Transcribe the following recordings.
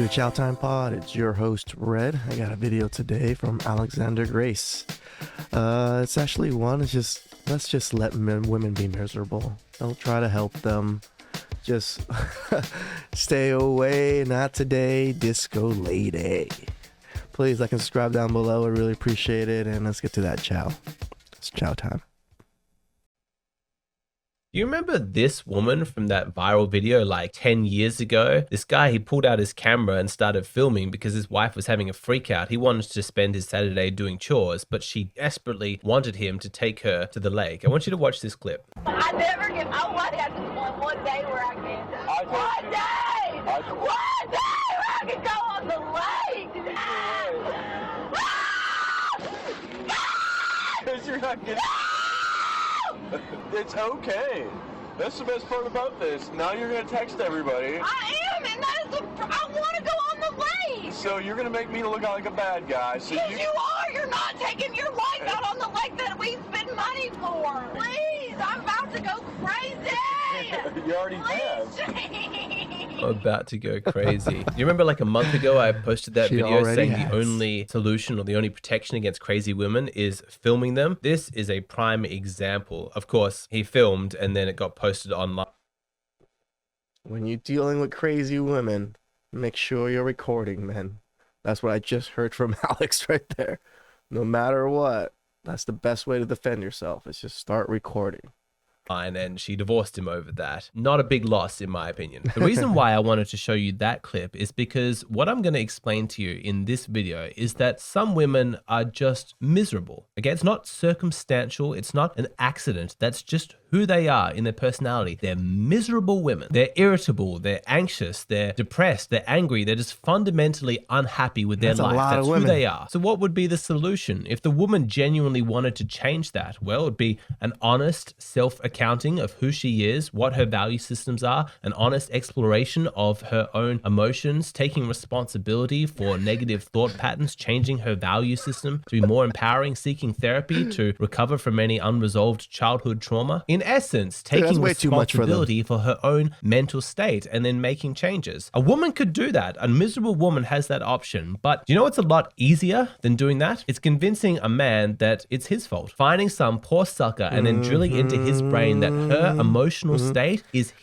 the Chow Time Pod. It's your host, Red. I got a video today from Alexander Grace. It's actually one. Let's just let women be miserable. Don't try to help them. Just stay away. Not today, disco lady. Please like and subscribe down below. I really appreciate it. And let's get to that chow. It's chow time. You remember this woman from that viral video like 10 years ago? This guy, he pulled out his camera and started filming because his wife was having a freak out. He wanted to spend his Saturday doing chores, but she desperately wanted him to take her to the lake. I want you to watch this clip. I never get, I want to have one day where I can. One day where I can go on the lake. Because you're not getting... It's okay. That's the best part about this. Now you're going to text everybody. I am, and that is I want to go on the lake. So you're going to make me look like a bad guy. So yes, you are. You're not taking your wife out on the lake that we spend money for. Please, I'm about to go crazy. You already have. I'm about to go crazy. You remember like a month ago, I posted that video saying the only solution or the only protection against crazy women is filming them. This is a prime example. Of course, he filmed and then it got posted online. When you're dealing with crazy women, make sure you're recording, man. That's what I just heard from Alex right there. No matter what, that's the best way to defend yourself. Is just start recording. And she divorced him over that. Not a big loss, in my opinion. The reason why I wanted to show you that clip is because what I'm going to explain to you in this video is that some women are just miserable. Okay, it's not circumstantial. It's not an accident. That's just who they are in their personality. They're miserable women. They're irritable. They're anxious. They're depressed. They're angry. They're just fundamentally unhappy with their life. That's who they are. So what would be the solution? If the woman genuinely wanted to change that, well, it would be an honest self-accounting of who she is, what her value systems are, an honest exploration of her own emotions, taking responsibility for negative thought patterns, changing her value system to be more empowering, seeking therapy to recover from any unresolved childhood trauma. In essence, taking responsibility for her own mental state and then making changes. A woman could do that. A miserable woman has that option. But do you know what's a lot easier than doing that? It's convincing a man that it's his fault. Finding some poor sucker and then drilling into his brain that her emotional state is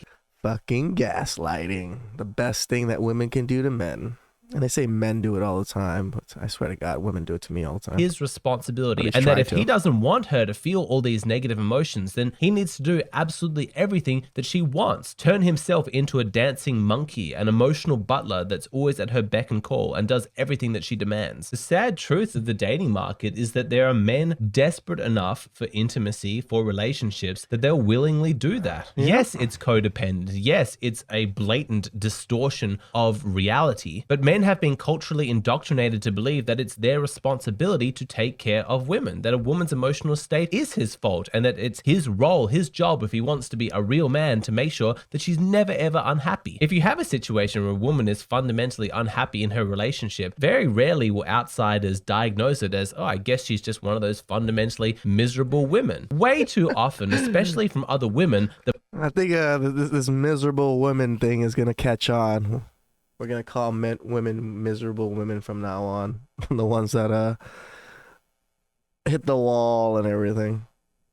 fucking gaslighting. The best thing that women can do to men. And they say men do it all the time, but I swear to God, women do it to me all the time. His responsibility. And that if he doesn't want her to feel all these negative emotions, then he needs to do absolutely everything that she wants. Turn himself into a dancing monkey, an emotional butler that's always at her beck and call and does everything that she demands. The sad truth of the dating market is that there are men desperate enough for intimacy, for relationships, that they'll willingly do that. Yeah. Yes, it's codependent. Yes, it's a blatant distortion of reality, but men have been culturally indoctrinated to believe that it's their responsibility to take care of women, that a woman's emotional state is his fault, and that it's his role, his job, if he wants to be a real man, to make sure that she's never ever unhappy. If you have a situation where a woman is fundamentally unhappy in her relationship, very rarely will outsiders diagnose it as, oh, I guess she's just one of those fundamentally miserable women. Way too often, especially from other women. I think this miserable women thing is going to catch on. We're going to call women miserable women from now on. The ones that hit the wall and everything.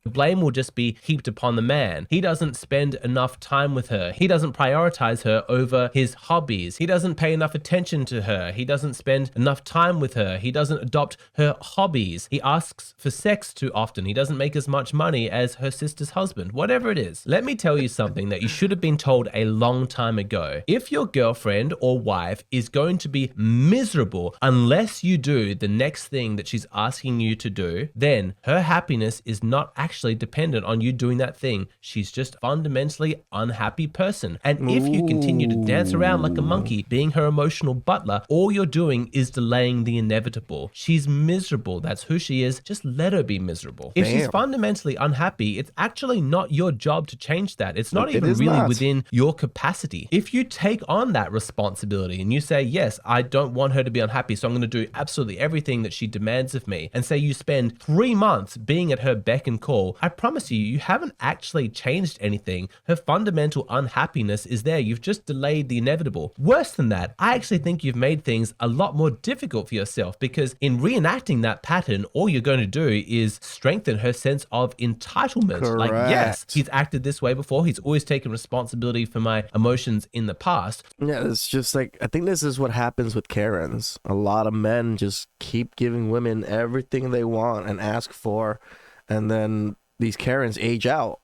The blame will just be heaped upon the man. He doesn't spend enough time with her. He doesn't prioritize her over his hobbies. He doesn't pay enough attention to her. He doesn't spend enough time with her. He doesn't adopt her hobbies. He asks for sex too often. He doesn't make as much money as her sister's husband. Whatever it is. Let me tell you something that you should have been told a long time ago. If your girlfriend or wife is going to be miserable unless you do the next thing that she's asking you to do, then her happiness is not actually dependent on you doing that thing. She's just a fundamentally unhappy person. And if you continue to dance around like a monkey, being her emotional butler, all you're doing is delaying the inevitable. She's miserable. That's who she is. Just let her be miserable. If she's fundamentally unhappy, it's actually not your job to change that. It's not even really within your capacity. If you take on that responsibility and you say, yes, I don't want her to be unhappy, so I'm going to do absolutely everything that she demands of me, and say you spend 3 months being at her beck and call, all, I promise you, you haven't actually changed anything. Her fundamental unhappiness is there. You've just delayed the inevitable. Worse than that, I actually think you've made things a lot more difficult for yourself, because in reenacting that pattern, all you're going to do is strengthen her sense of entitlement. Correct. Like, yes, he's acted this way before. He's always taken responsibility for my emotions in the past. Yeah, it's just like, I think this is what happens with Karens. A lot of men just keep giving women everything they want and ask for, and then these Karens age out,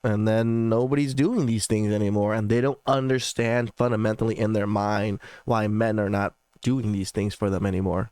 and then nobody's doing these things anymore, and they don't understand fundamentally in their mind why men are not doing these things for them anymore.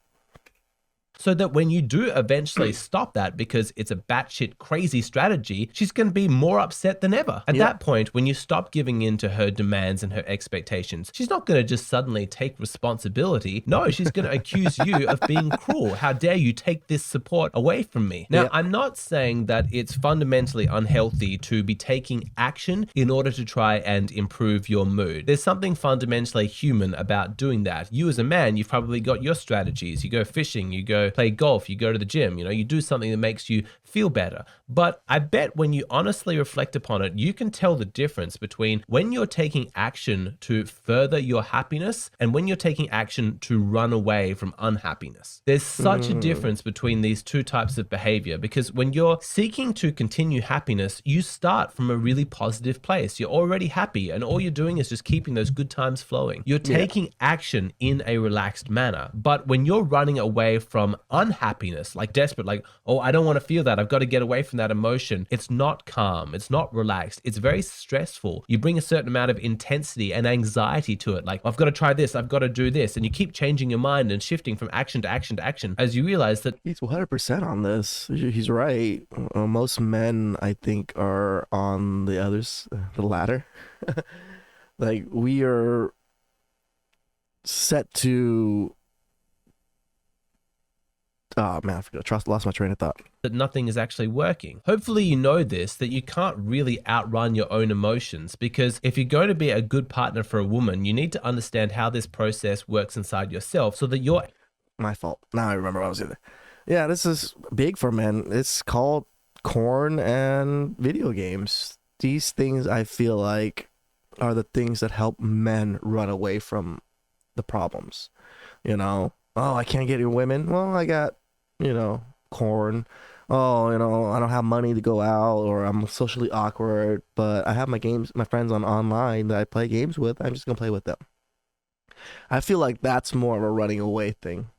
So that when you do eventually stop that, because it's a batshit crazy strategy, she's going to be more upset than ever. At that point, when you stop giving in to her demands and her expectations, she's not going to just suddenly take responsibility. No, she's going to accuse you of being cruel. How dare you take this support away from me? Now, I'm not saying that it's fundamentally unhealthy to be taking action in order to try and improve your mood. There's something fundamentally human about doing that. You as a man, you've probably got your strategies. You go fishing, you go play golf, you go to the gym, you do something that makes you feel better. But I bet when you honestly reflect upon it, you can tell the difference between when you're taking action to further your happiness and when you're taking action to run away from unhappiness. There's such a difference between these two types of behavior, because when you're seeking to continue happiness, you start from a really positive place. You're already happy, and all you're doing is just keeping those good times flowing. You're taking action in a relaxed manner. But when you're running away from unhappiness, like desperate, like, oh, I don't want to feel that, I've got to get away from that emotion, it's not calm, it's not relaxed, it's very stressful. You bring a certain amount of intensity and anxiety to it, like, I've got to try this, I've got to do this, and you keep changing your mind and shifting from action to action to action as you realize that He's 100% on this. He's right. Most men, I think, are on the latter. Like, we are set to... Oh man, I forgot. Lost my train of thought. that nothing is actually working. Hopefully you know this, that you can't really outrun your own emotions, because if you're going to be a good partner for a woman, you need to understand how this process works inside yourself so that you're... My fault. Now I remember what I was doing. Yeah, this is big for men. It's called corn and video games. These things, I feel like, are the things that help men run away from the problems. Oh, I can't get your women. Well, I got, corn. Oh, I don't have money to go out, or I'm socially awkward, but I have my friends online that I play games with. I'm just going to play with them. I feel like that's more of a running away thing.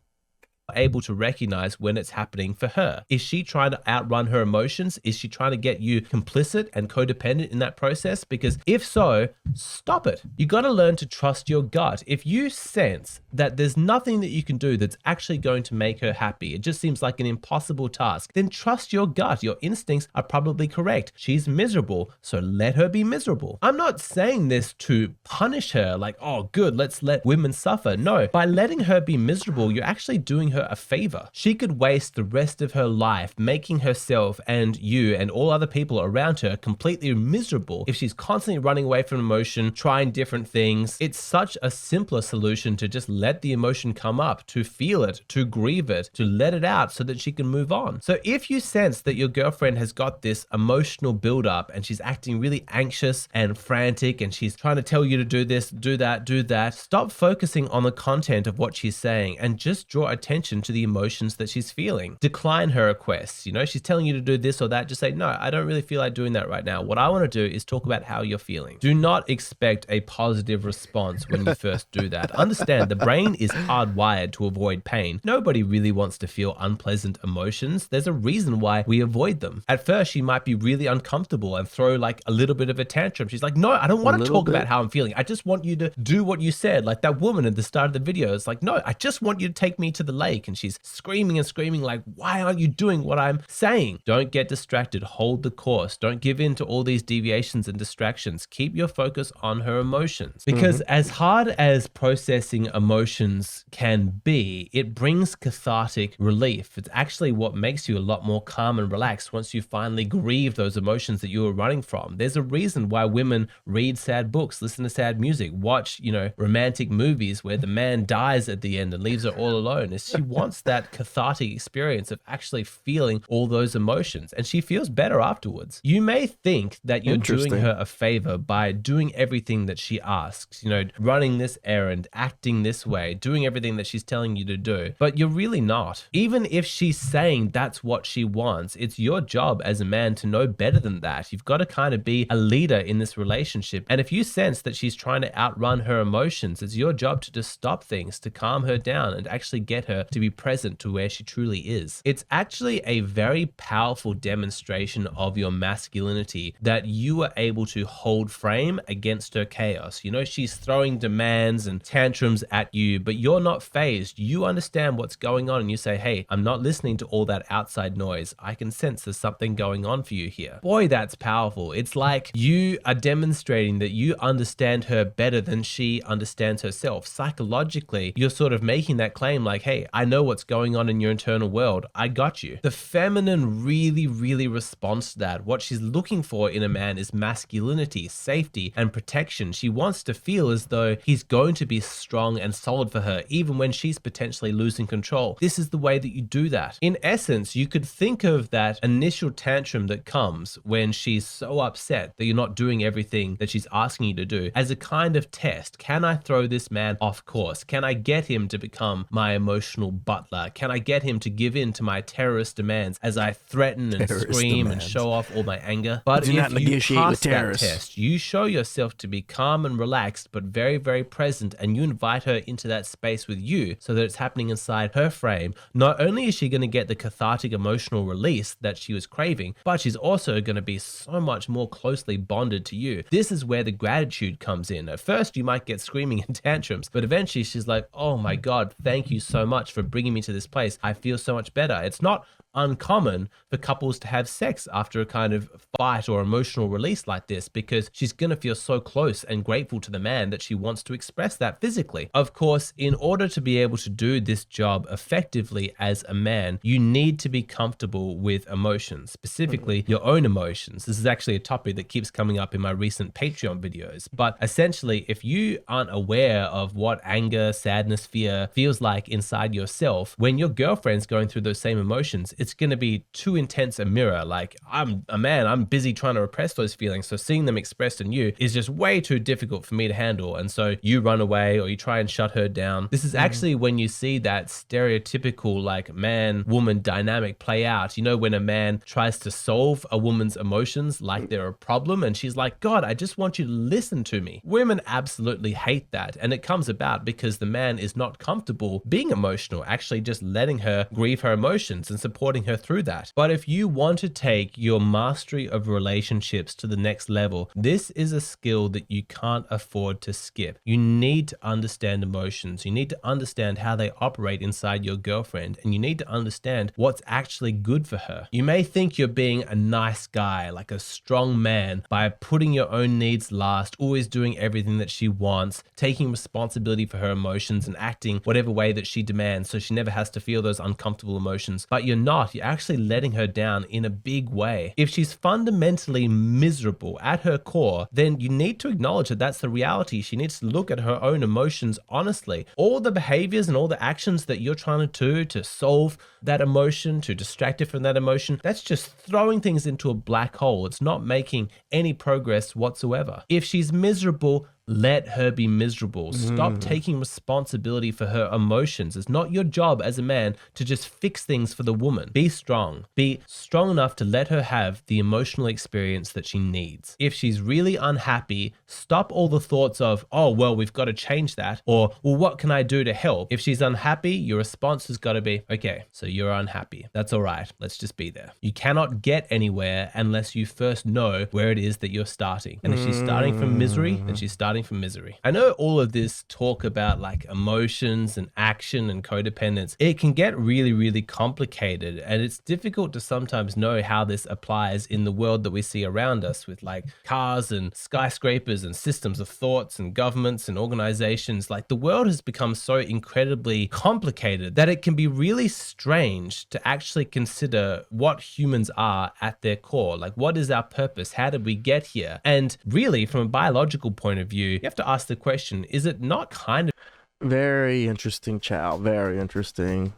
Able to recognize when it's happening for her. Is she trying to outrun her emotions? Is she trying to get you complicit and codependent in that process? Because if so, stop it. You got to learn to trust your gut. If you sense that there's nothing that you can do that's actually going to make her happy, it just seems like an impossible task, then trust your gut. Your instincts are probably correct. She's miserable, so let her be miserable. I'm not saying this to punish her, like, oh, good, let's let women suffer. No, by letting her be miserable, you're actually doing her a favor. She could waste the rest of her life making herself and you and all other people around her completely miserable if she's constantly running away from emotion, trying different things. It's such a simpler solution to just let the emotion come up, to feel it, to grieve it, to let it out so that she can move on. So if you sense that your girlfriend has got this emotional buildup and she's acting really anxious and frantic and she's trying to tell you to do this, do that, stop focusing on the content of what she's saying and just draw attention to the emotions that she's feeling. Decline her requests. She's telling you to do this or that. Just say, no, I don't really feel like doing that right now. What I want to do is talk about how you're feeling. Do not expect a positive response when you first do that. Understand, the brain is hardwired to avoid pain. Nobody really wants to feel unpleasant emotions. There's a reason why we avoid them. At first, she might be really uncomfortable and throw like a little bit of a tantrum. She's like, no, I don't want to talk about how I'm feeling. I just want you to do what you said. Like that woman at the start of the video is like, no, I just want you to take me to the lake. And she's screaming and screaming like, why aren't you doing what I'm saying? Don't get distracted. Hold the course. Don't give in to all these deviations and distractions. Keep your focus on her emotions. Because as hard as processing emotions can be, it brings cathartic relief. It's actually what makes you a lot more calm and relaxed once you finally grieve those emotions that you were running from. There's a reason why women read sad books, listen to sad music, watch, romantic movies where the man dies at the end and leaves her all alone. Is she wants that cathartic experience of actually feeling all those emotions, and she feels better afterwards. You may think that you're doing her a favor by doing everything that she asks, you know, running this errand, acting this way, doing everything that she's telling you to do, but you're really not. Even if she's saying that's what she wants, it's your job as a man to know better than that. You've got to kind of be a leader in this relationship. And if you sense that she's trying to outrun her emotions, it's your job to just stop things, to calm her down and actually get her to be present to where she truly is. It's actually a very powerful demonstration of your masculinity that you are able to hold frame against her chaos. You know, she's throwing demands and tantrums at you, but you're not fazed. You understand what's going on and you say, hey, I'm not listening to all that outside noise. I can sense there's something going on for you here. Boy, that's powerful. It's like you are demonstrating that you understand her better than she understands herself. Psychologically, you're sort of making that claim like, hey, I know what's going on in your internal world. I got you. The feminine really responds to that. What she's looking for in a man is masculinity, safety, and protection. She wants to feel as though he's going to be strong and solid for her, even when she's potentially losing control. This is the way that you do that. In essence, you could think of that initial tantrum that comes when she's so upset that you're not doing everything that she's asking you to do as a kind of test. Can I throw this man off course? Can I get him to become my emotional butler? Can I get him to give in to my terrorist demands as I threaten and scream and show off all my anger? But if you pass that test, you show yourself to be calm and relaxed, but very present, and you invite her into that space with you so that it's happening inside her frame. Not only is she going to get the cathartic emotional release that she was craving, but she's also going to be so much more closely bonded to you. This is where the gratitude comes in. At first, you might get screaming and tantrums, but eventually she's like, oh my God, thank you so much for bringing me to this place. I feel so much better. It's not uncommon for couples to have sex after a kind of fight or emotional release like this, because she's going to feel so close and grateful to the man that she wants to express that physically. Of course, in order to be able to do this job effectively as a man, you need to be comfortable with emotions, specifically your own emotions. This is actually a topic that keeps coming up in my recent Patreon videos. But essentially, if you aren't aware of what anger, sadness, fear feels like inside yourself, when your girlfriend's going through those same emotions, it's going to be too intense a mirror. Like, I'm a man, I'm busy trying to repress those feelings, so seeing them expressed in you is just way too difficult for me to handle. And so you run away or you try and shut her down. This is actually when you see that stereotypical like man-woman dynamic play out. You know, when a man tries to solve a woman's emotions like they're a problem, and she's like, God, I just want you to listen to me. Women absolutely hate that. And it comes about because the man is not comfortable being emotional, actually just letting her grieve her emotions and supporting her through that. But if you want to take your mastery of relationships to the next level, this is a skill that you can't afford to skip. You need to understand emotions. You need to understand how they operate inside your girlfriend, and you need to understand what's actually good for her. You may think you're being a nice guy, like a strong man, by putting your own needs last, always doing everything that she wants, taking responsibility for her emotions and acting whatever way that she demands so she never has to feel those uncomfortable emotions. But you're not. You're actually letting her down in a big way. If she's fundamentally miserable at her core, then you need to acknowledge that that's the reality. She needs to look at her own emotions honestly. All the behaviors and all the actions that you're trying to do to solve that emotion, to distract her from that emotion, that's just throwing things into a black hole. It's not making any progress whatsoever. If she's miserable, let her be miserable. Stop taking responsibility for her emotions. It's not your job as a man to just fix things for the woman. Be strong. Be strong enough to let her have the emotional experience that she needs. If she's really unhappy, stop all the thoughts of, oh, well, we've got to change that, or, well, what can I do to help? If she's unhappy, your response has got to be, okay, so you're unhappy. That's all right. Let's just be there. You cannot get anywhere unless you first know where it is that you're starting. And if she's starting from misery, then she's starting from misery. I know all of this talk about like emotions and action and codependence, it can get really complicated, and it's difficult to sometimes know how this applies in the world that we see around us with like cars and skyscrapers and systems of thoughts and governments and organizations. Like, the world has become so incredibly complicated that it can be really strange to actually consider what humans are at their core. Like, what is our purpose? How did we get here? And really, from a biological point of view, you have to ask the question, is it not kind of Very interesting, Chow. Very interesting.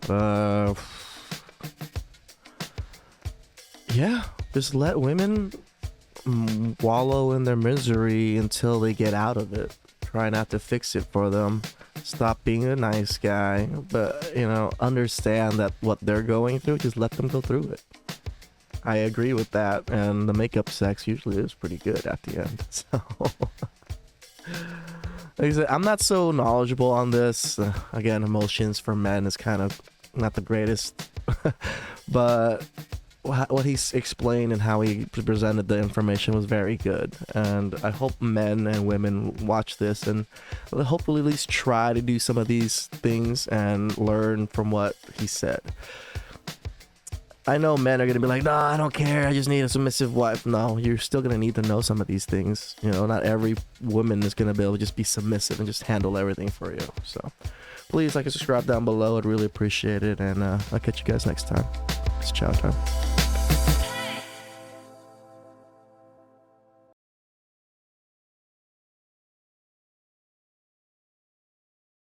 Yeah, just let women wallow in their misery until they get out of it. Try not to fix it for them. Stop being a nice guy, but understand that what they're going through, just let them go through it. I agree with that, and the makeup sex usually is pretty good at the end. So, like I said, I'm not so knowledgeable on this. Again, emotions for men is kind of not the greatest, but what he's explained and how he presented the information was very good, and I hope men and women watch this and hopefully at least try to do some of these things and learn from what he said. I know men are gonna be like, no, I don't care, I just need a submissive wife. No, you're still gonna need to know some of these things. Not every woman is gonna be able to just be submissive and just handle everything for you. So please like and subscribe down below. I'd really appreciate it, and I'll catch you guys next time. It's chow time.